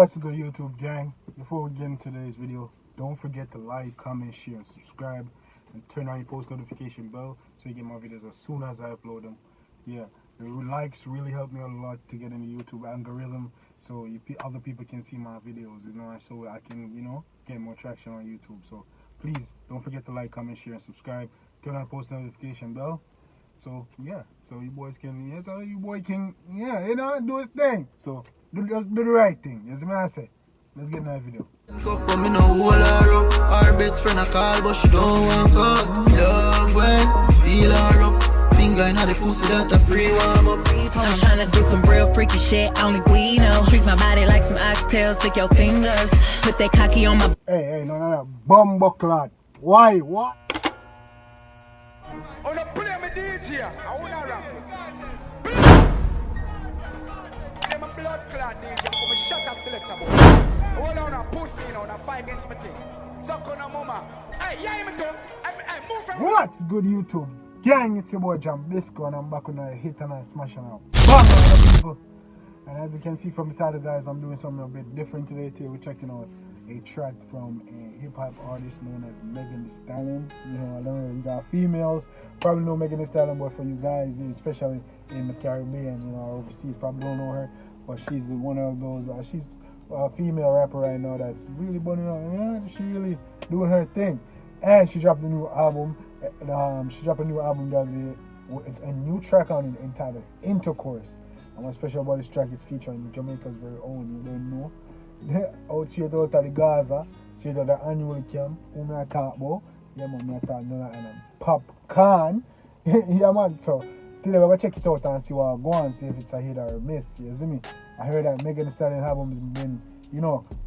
What's good, YouTube gang? Before we get into today's video, don't forget to like, comment, share, and subscribe, and turn on your post notification bell so you get my videos as soon as I upload them. Yeah, the likes really help me a lot to get in the YouTube algorithm, so other people can see my videos, so I can, get more traction on YouTube. So please don't forget to like, comment, share, and subscribe. Turn on post notification bell. So yeah, so you boys can, do his thing. So just do the right thing. You see what I say? Let's get in that video. Our best friend I call, but she don't want call. Love when feel her up. Finger in the pussy that I pre-warm up. I'm tryna do some real freaky shit, only we know. Treat my body like some oxtails, lick your fingers. Put that cocky on my... Hey, no. Bumbo clot. Why? What? On a play me DJ, I wanna rap. I'm a blood clot DJ, I'm a shot a selector boy. Hold on a pussy, on a 5 against me thing. Suck on a mama. Hey, yeah, me too. I move from... What's good, YouTube? Gang, it's your boy Jam Bisco, and I'm back on a hit and a smash and out. Bang, on people. And as you can see from the title, guys, I'm doing something a bit different today. We're checking out a track from a hip-hop artist known as Megan Thee Stallion. I don't know, you got females probably know Megan Thee Stallion, but for you guys, especially in the Caribbean, overseas, probably don't know her. But she's one of those, she's a female rapper right now that's really burning on. She really doing her thing. And she dropped a new album. She dropped a new album the other day with a new track on it entitled Intercourse. And what's special about this track is featuring Jamaica's very own, you don't know. Out straight out of the Gaza, straight out of the annual camp, who I talk about. Yeah, man, I talk about Popcorn. Yeah, man, so today we're going to check it out and see what I go and see if it's a hit or a miss. You see me? I heard that Megan Thee Stallion album has been,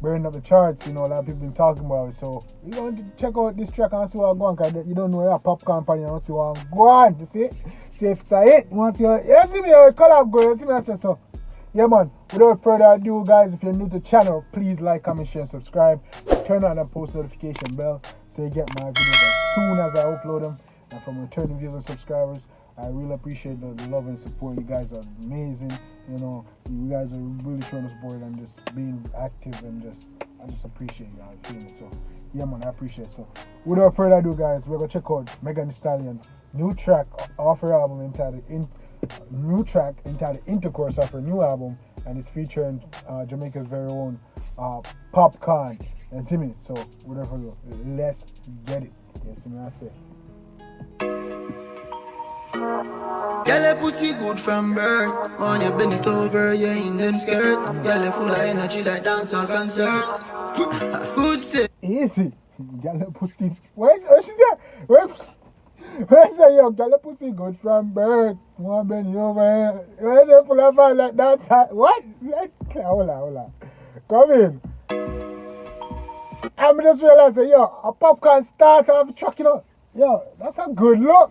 burning up the charts. A lot of people been talking about it. So we're going to check out this track and see what I go on, because you don't know your Popcorn company and see what I go on. You see? See if it's a hit. You see me? How collab go? You see me? I say so. Yeah, man, without further ado, guys, if you're new to the channel, please like, comment, share, and subscribe. Turn on the post notification bell so you get my videos as soon as I upload them. And from returning viewers and subscribers, I really appreciate the love and support. You guys are amazing. You guys are really showing support and just being active, and I just appreciate you. I feel it. So, yeah, man, I appreciate it. So, without further ado, guys, we're going to check out Megan Thee Stallion new track off her album entitled Intercourse off her new album, and it's featuring Jamaica's very own Popcorn. And see me, so whatever, let's get it. You see me, I say. Girl, pussy good from birth. On you bend it over, you in them skirt. Girl, full of energy like dance on concert. Good say. Easy. Girl, pussy. What she said? Where say yo, girl, pussy good from birth. One bend you over here. Where's it full of fun like that? What? Hold on. Come in. I just realized that, a Popcorn start off the truck, Yo, that's a good look.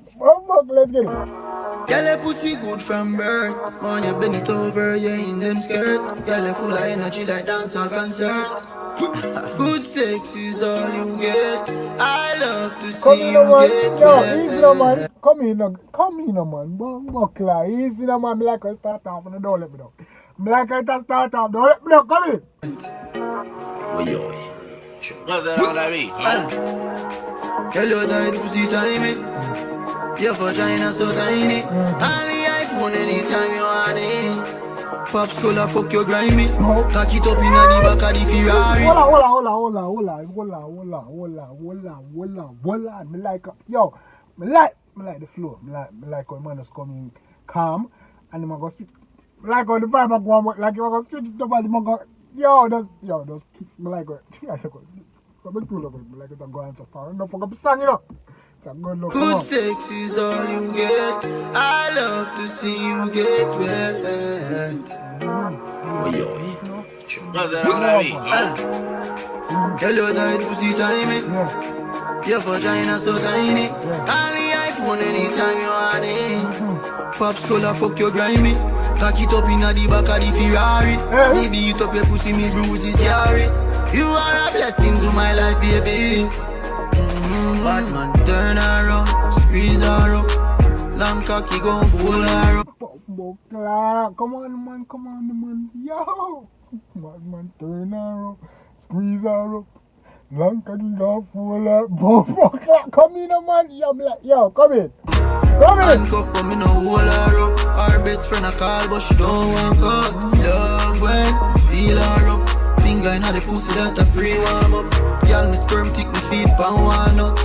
Let's get it. Girl, pussy good from birth. On you bend it over, you in them skirt. Girl, full of energy like dance on concert. Good sex is all you get. I love to see you get wet. Easy no man. Come in no man. Buckler. Easy no man. Me like I start off and don't let me know. Me like I start off. Don't let me know. Come in. Oi. Girl, your tight pussy tiny. Your vagina so tiny. Only iPhone anytime you want it. Pops cola fuck your grimy. Cock it up in the back of the Ferrari. Hold on. Me like the flow. Me like how man is coming calm, and the go speak. Me like how the vibe I go on, like you go switch it up and the go. Just keep me like it. But pull up, like it go on so far. Don't forget to stand, It's a good look. Good sex is all you get. I love to see you get wet. Girl, your tight pussy tiny. Your vagina so tiny. Only iPhone anytime you want it. Pops cola fuck your grimy. Cock it up in the back of the Ferrari. Me beat up your pussy, me bruises carry. You are a blessing to my life, baby. Batman, turn her around, squeeze her up. Long cocky gon' fool her up. Come on, man. Yo. Man, turn her up, squeeze her up. Long cocky gon' full up, bumbo clock. Come in, man. Yeah, I'm like, yo, come in. Come in. Handcuff, but me no hold her up. Our best friend a call, but she don't want call. Love when you feel her up. Finger inna the pussy that a pre-warm up. Girl, me sperm thick, me feet pan walnut.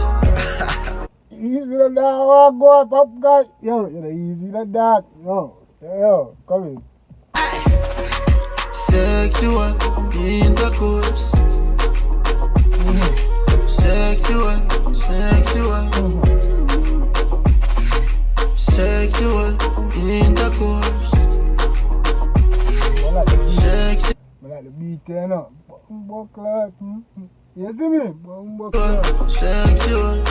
Easy the dark, go up, up, guy. Yo, you're easy the dark. Yo, come in. Sexual intercourse. Sexual intercourse. Sexual. I like the beat there now. Bumbo clock. You see me? Bumbo clock. Sexual.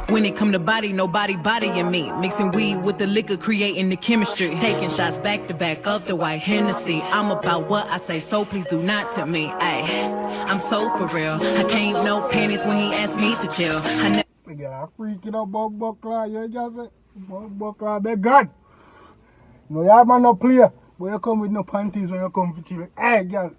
When it come to body, nobody bodying me. Mixing weed with the liquor, creating the chemistry. Taking shots back to back of the white Hennessy. I'm about what I say, so please do not tempt me. I'm so for real. I can't no panties when he asked me to chill. I get a freaking up Bumbo clock. You just say, Bumbo clock, beg God. No, your man no play. But you come with no panties when you come for chill. Hey, girl.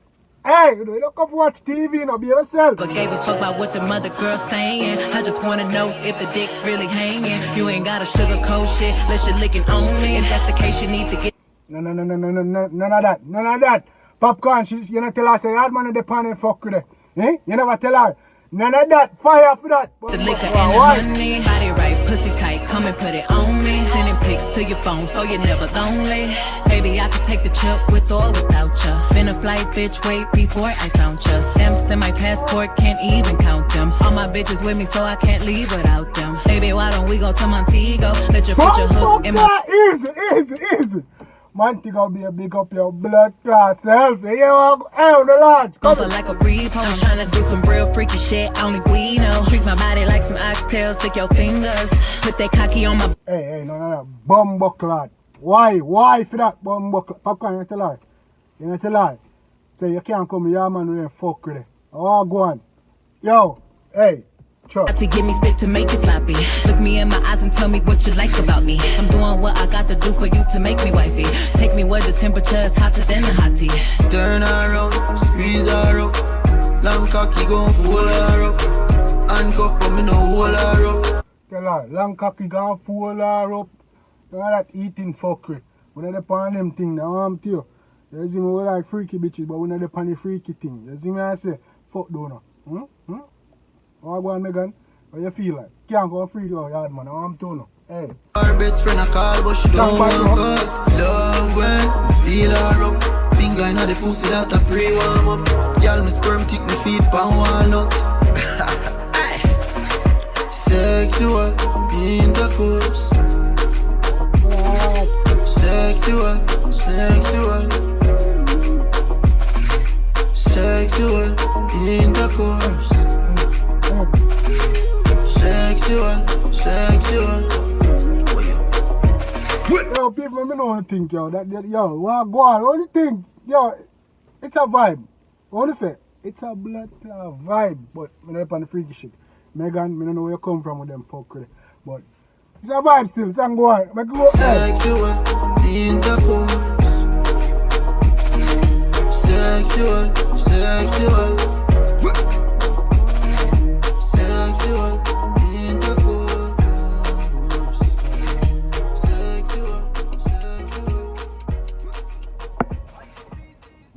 Hey, you don't come to watch TV, no, be yourself. But gave a fuck about what the mother girl saying. I just wanna know if the dick really hanging. You ain't got a sugarcoat shit, let you licking on me. If that's the case, you need to get. No, none of that. Popcorn, you not tell her, say, hard man in the pan and fuck with her. Eh? You never tell her. None of that, fire for that. The liquor and the honey, body right, pussy tight, come and put it on me. Sending pics to your phone so you're never lonely. Baby, I could take the trip with or without ya. Been a flight, bitch, wait before I found ya. Stamps in my passport, can't even count them. All my bitches with me, so I can't leave without them. Baby, why don't we go to Montego? Let you put your hook in my... Easy. Man, think I'll be a big up your blood class self. You know, on the lodge. Come on. Like a repo. I'm tryna do some real freaky shit, only we know. Treat my body like some oxtails, stick your fingers. Put that cocky on my... Hey, no. Bumbo clot. Why for that bumbo clot? Popcorn, you tell her. You not tell her. Say, you can't come here, man, with them fuck with it. Oh, go on. Yo, hey. Sure. To give me spit to make it sloppy. Look me in my eyes and tell me what you like about me. I'm doing what I got to do for you to make me wifey. Take me where the temperature is hotter than the hot tea. Turn her around, squeeze her up. Long cocky gon' fool her up. Handcuff but me no hold her up. Tell her, long cocky gon' fool her up. You know that eating fuckery. When they pan them thing, now I'm tell you. You see me, we like freaky bitches, but we not the pan the freaky thing. You see me, I say, fuck donor. What go on, Megan? How you feel like? Can't go free to our yard, man. I'm telling you. Hey. Our best friend a call, but she don't want call. Love when you feel her up. Finger inna the pussy that a pre-warm up. Girl, me sperm thick, me feet pan walnut. Sexual intercourse. Sexual intercourse. Sexual. Yo, people, let me know what you think, yo. Yo, what go on? What do you think? Yo, it's a vibe. What do you say? It's a blood clot vibe, but I'm not on the freaky shit. Megan, I don't know where you come from with them fuck with it. But it's a vibe still, so I'm going. Sexual intercourse. Sexual intercourse.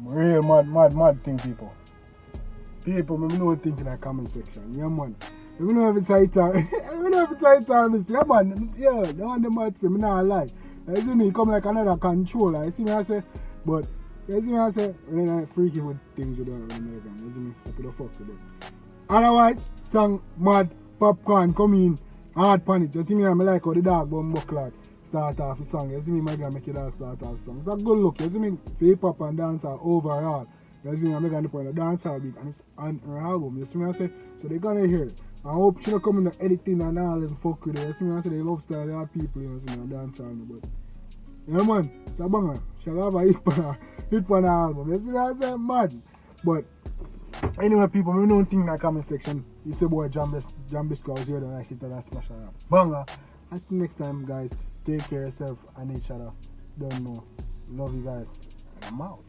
Real mad thing, people. People, let me know what you think in the comment section. Yeah, man. Let me know if it's high time. Let me know if it's high time. Yeah, man. Yeah, the one the mad say, me not lie. You see me, come like another controller. You see me, I say, but, you see me, I say, when I freaky with things with American. You see me, so put the fuck with them. Otherwise, song, mad, popcorn, come in, hard panic. You see me, I'm like how the dog bumbo clock start off the song. You see me, my girl make it all start off the song. It's a good look. You see me, hip hop and dancehall overall. You see me, I'm going to put a dancehall beat and it's on her album. You see me, I say, so they're going to hear it. I hope she don't come in the editing and all and fuck with it. You see me, I say, they love style, they are people, you see me, dancehall. But, yeah, man, it's a banger. She'll have a hit on her album. You see me, I say, mad. But, anyway, people, we don't think in the comment section. It's your boy Jambisco. I was here and I hit and I smash it up. Banger. Until next time, guys, take care of yourself and each other. Don't know. Love you guys. I'm out.